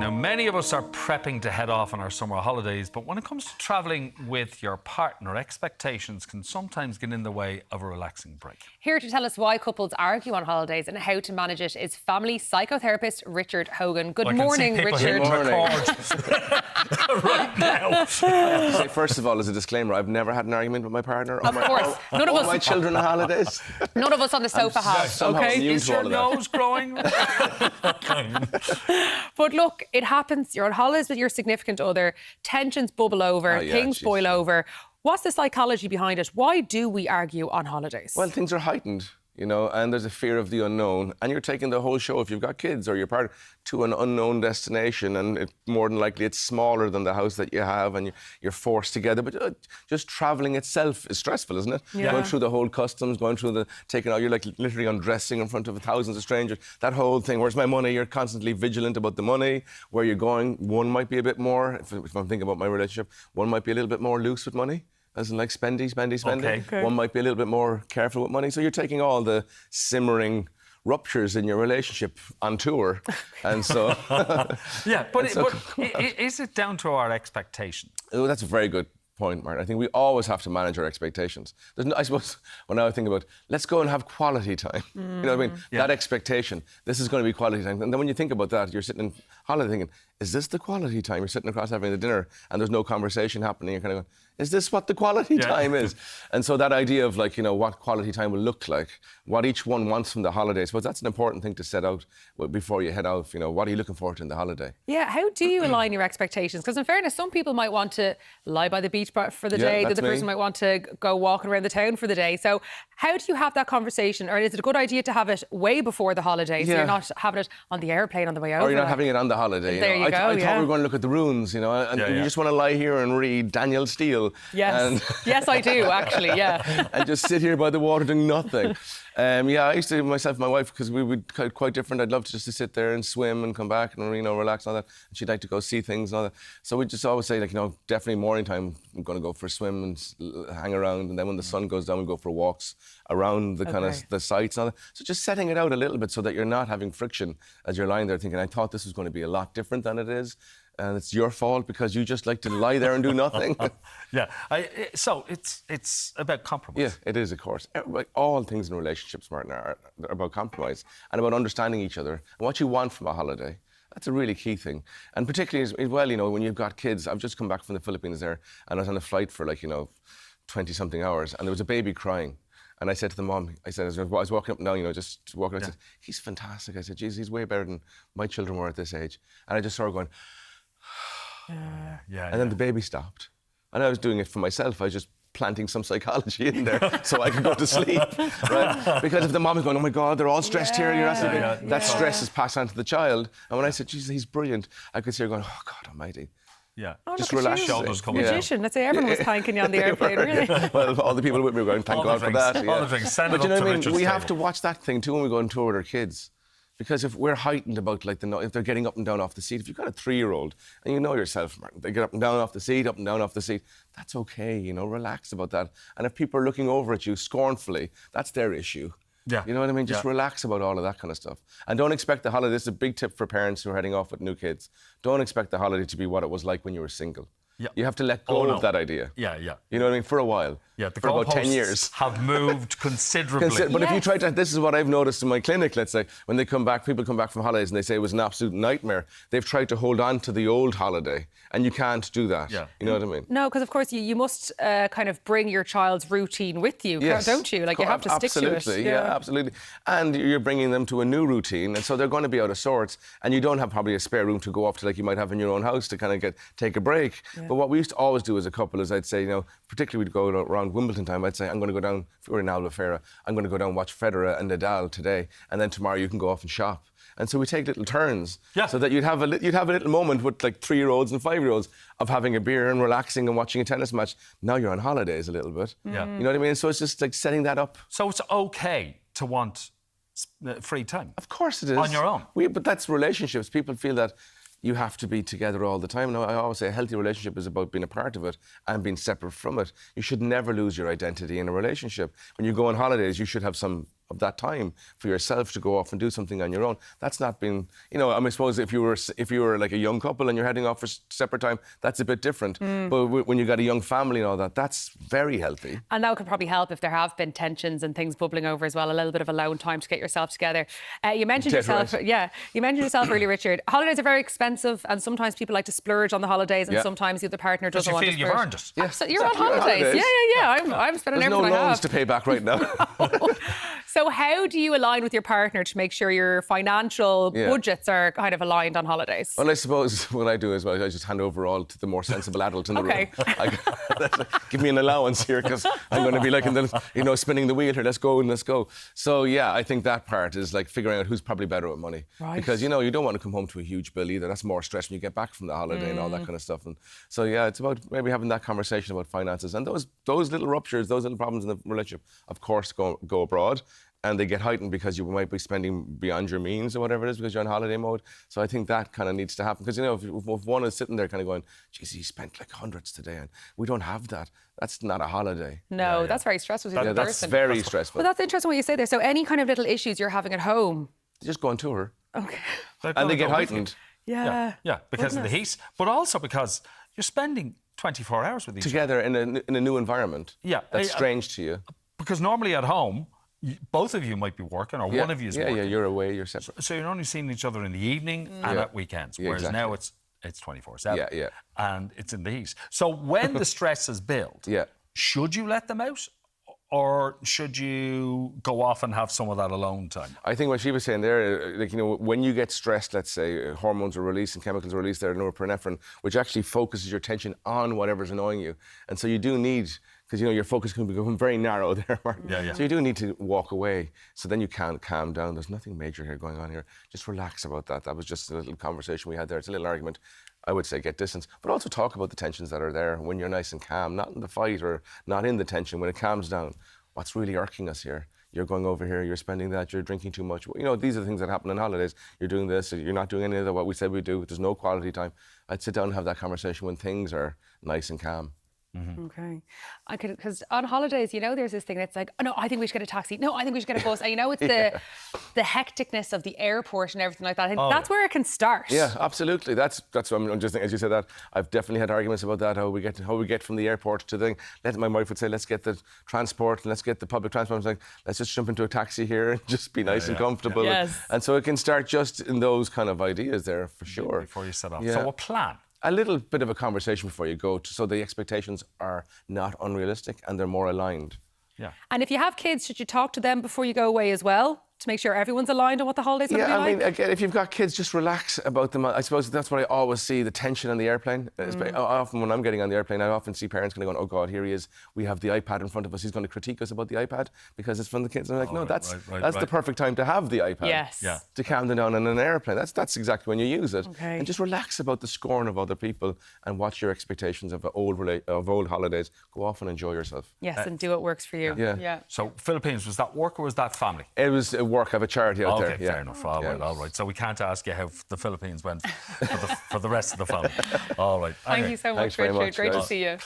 Now, many of us are prepping to head off on our summer holidays, but when it comes to travelling with your partner, expectations can sometimes get in the way of a relaxing break. Here to tell us why couples argue on holidays and how to manage it is family psychotherapist Richard Hogan. Good morning, Richard. Good morning. Right now. Say, first of all, as a disclaimer, I've never had an argument with my partner. Of course. None of us. My children on holidays. None of us on the sofa have. Okay. Is your nose growing? But look, it happens. You're on holidays with your significant other. Tensions bubble over. Things boil over. What's the psychology behind it? Why do we argue on holidays? Well, things are heightened, you know, and there's a fear of the unknown. And you're taking the whole show, if you've got kids or your partner, to an unknown destination. And more than likely, it's smaller than the house that you have and you're forced together. But just travelling itself is stressful, isn't it? Yeah. Going through the whole customs, going through taking out, you're like literally undressing in front of thousands of strangers. That whole thing, where's my money? You're constantly vigilant about the money, where you're going. One might be a bit more, if I'm thinking about my relationship, one might be a little bit more loose with money. As in like spendy. Okay. One might be a little bit more careful with money. So you're taking all the simmering ruptures in your relationship on tour. And so... Yeah, but is it down to our expectation? Oh, that's a very good point, Martin. I think we always have to manage our expectations. I suppose when I think about, let's go and have quality time. You know what I mean? Yeah. That expectation, this is going to be quality time. And then when you think about that, you're sitting in holiday thinking, is this the quality time? You're sitting across having the dinner and there's no conversation happening. You're kind of going, is this what the quality time is? And so that idea of like, you know, what quality time will look like, what each one wants from the holiday, I suppose that's an important thing to set out before you head out. You know, what are you looking forward to in the holiday? Yeah, how do you align your expectations? Because in fairness, some people might want to lie by the beach for the day, the other person might want to go walking around the town for the day. So how do you have that conversation? Or is it a good idea to have it way before the holiday, so you're not having it on the airplane on the way over? Or you're not having it on the holiday. There you go, I thought we were going to look at the runes, you know, and you just want to lie here and read Daniel Steele. Yes, yes, I do, actually, yeah. And just sit here by the water doing nothing. I used to, myself and my wife, because we would quite different. I'd love to just to sit there and swim and come back and, you know, relax and all that. And she'd like to go see things and all that. So we just always say, like, you know, definitely morning time, I'm going to go for a swim and hang around. And then when the sun goes down, we go for walks around the kind of the sites and all that. So just setting it out a little bit so that you're not having friction as you're lying there thinking, I thought this was going to be a lot different than it is. And it's your fault because you just like to lie there and do nothing. So it's about compromise. Yeah, it is, of course. All things in relationships, Martin, are about compromise and about understanding each other and what you want from a holiday. That's a really key thing. And particularly as well, you know, when you've got kids. I've just come back from the Philippines there and I was on a flight for 20-something hours and there was a baby crying. And I said to the mom, I was walking up and down, you know, just walking. I said, he's fantastic. I said, geez, he's way better than my children were at this age. And I just saw her going... And then the baby stopped. And I was doing it for myself. I was just planting some psychology in there so I could go to sleep, right? Because if the mom is going, oh my God, they're all stressed here, you're asking that stress is passed on to the child. And when I said, Jesus, he's brilliant, I could see her going, oh God almighty. Yeah, just relax. Shoulders coming magician. Let's say everyone was thanking you on the airplane, really. Well, all the people with me were going, thank God for that. All the drinks. Send but you know what I mean? Richard's we table. have to watch that thing too when we go on tour with our kids. Because if we're heightened about, like, if they're getting up and down off the seat, if you've got a 3-year-old, and you know yourself, Martin, they get up and down off the seat, that's okay, you know, relax about that. And if people are looking over at you scornfully, that's their issue. Yeah. You know what I mean? Just relax about all of that kind of stuff. And don't expect the holiday, this is a big tip for parents who are heading off with new kids, don't expect the holiday to be what it was like when you were single. Yeah. You have to let go of that idea. Yeah. You know what I mean? For a while. Yeah, the for about 10 years. have moved considerably. But if you try to, this is what I've noticed in my clinic, let's say, when they come back, people come back from holidays and they say it was an absolute nightmare. They've tried to hold on to the old holiday and you can't do that. Yeah. You know what I mean? No, because of course you must kind of bring your child's routine with you, don't you? Like you have to stick to it. Absolutely, yeah, absolutely. And you're bringing them to a new routine and so they're going to be out of sorts and you don't have probably a spare room to go off to like you might have in your own house to kind of take a break. Yeah. But what we used to always do as a couple is I'd say, you know, particularly we'd go around Wimbledon time, I'd say, I'm going to go down, if we're in Albufeira, I'm going to go down and watch Federer and Nadal today, and then tomorrow you can go off and shop. And so we take little turns, so that you'd have a little moment with like 3-year-olds and 5-year-olds of having a beer and relaxing and watching a tennis match. Now you're on holidays a little bit. Yeah. You know what I mean? So it's just like setting that up. So it's okay to want free time? Of course it is. On your own? But that's relationships. People feel that you have to be together all the time. Now, I always say a healthy relationship is about being a part of it and being separate from it. You should never lose your identity in a relationship. When you go on holidays, you should have some of that time for yourself to go off and do something on your own. That's not been, you know, I mean, I suppose if you were like a young couple and you're heading off for separate time, that's a bit different. But when you got a young family and all that, that's very healthy. And that could probably help if there have been tensions and things bubbling over as well, a little bit of alone time to get yourself together. You mentioned yourself, you mentioned yourself earlier, Richard. Holidays are very expensive, and sometimes people like to splurge on the holidays, and sometimes the other partner doesn't want to splurge. You feel you've earned it. Yeah. Absolutely. You're on holidays. Yeah. I'm spending There's everything no I have. loans to pay back right now. So how do you align with your partner to make sure your financial budgets are kind of aligned on holidays? Well, I suppose what I do is, well, I just hand over all to the more sensible adult in the room. Give me an allowance here, because I'm going to be like, spinning the wheel here. Let's go. So yeah, I think that part is like figuring out who's probably better with money. Right. Because you don't want to come home to a huge bill either. That's more stress when you get back from the holiday and all that kind of stuff. And so yeah, it's about maybe having that conversation about finances, and those little ruptures, those little problems in the relationship, of course, go abroad. And they get heightened because you might be spending beyond your means or whatever it is because you're in holiday mode. So I think that kind of needs to happen. Because, if one is sitting there kind of going, geez, he spent like hundreds today and we don't have that. That's not a holiday. No, that's very stressful to the other that's person. very stressful. Well, that's interesting what you say there. So any kind of little issues you're having at home. Just go on tour. Okay. And they get heightened. Yeah. Yeah, because of the heat, but also because you're spending 24 hours with each together in a new environment. Yeah. That's strange to you. Because normally at home, both of you might be working, or one of you is working. Yeah, you're away, you're separate. So you're only seeing each other in the evening and at weekends, whereas now it's 24/7. Yeah. And it's in the heat. So when the stress is built, should you let them out? Or should you go off and have some of that alone time? I think what she was saying there, when you get stressed, let's say, hormones are released and chemicals are released there, norepinephrine, which actually focuses your attention on whatever's annoying you. And so you do need, because your focus can become very narrow there, Mark. Yeah. So you do need to walk away. So then you can calm down. There's nothing major here going on here. Just relax about that. That was just a little conversation we had there. It's a little argument. I would say get distance, but also talk about the tensions that are there when you're nice and calm, not in the fight or not in the tension. When it calms down, what's really irking us here? You're going over here, you're spending that, you're drinking too much. These are the things that happen on holidays. You're doing this, you're not doing any of what we said we do. There's no quality time. I'd sit down and have that conversation when things are nice and calm. Mm-hmm. Okay. Because on holidays, there's this thing that's like, oh, no, I think we should get a taxi. No, I think we should get a bus. And, it's the hecticness of the airport and everything like that. I think that's where it can start. Yeah, absolutely. That's what I'm just thinking, as you said that, I've definitely had arguments about that, how we get from the airport to the thing. My wife would say, let's get the transport and let's get the public transport. I was like, let's just jump into a taxi here and just be nice and comfortable. Yes. And so it can start just in those kind of ideas there, for sure. Before you set off. Yeah. So a plan. A little bit of a conversation before you go, so the expectations are not unrealistic and they're more aligned. Yeah. And if you have kids, should you talk to them before you go away as well, to make sure everyone's aligned on what the holidays are going to be like? Yeah, I mean, again, if you've got kids, just relax about them. I suppose that's what I always see, the tension on the airplane. Often when I'm getting on the airplane, I often see parents kind of going, oh God, here he is. We have the iPad in front of us. He's going to critique us about the iPad because it's from the kids. And I'm like, that's the perfect time to have the iPad. Yes. Yeah. To calm them down on an airplane. That's exactly when you use it. Okay. And just relax about the scorn of other people and watch your expectations of old holidays. Go off and enjoy yourself. Yes, and do what works for you. Yeah. So Philippines, was that work or was that family? It was work. I have a charity out there. Okay, fair enough. All right. So we can't ask you how the Philippines went for the rest of the family. All right. Thank you so much, Thanks very Richard. much, Great to guys. see you.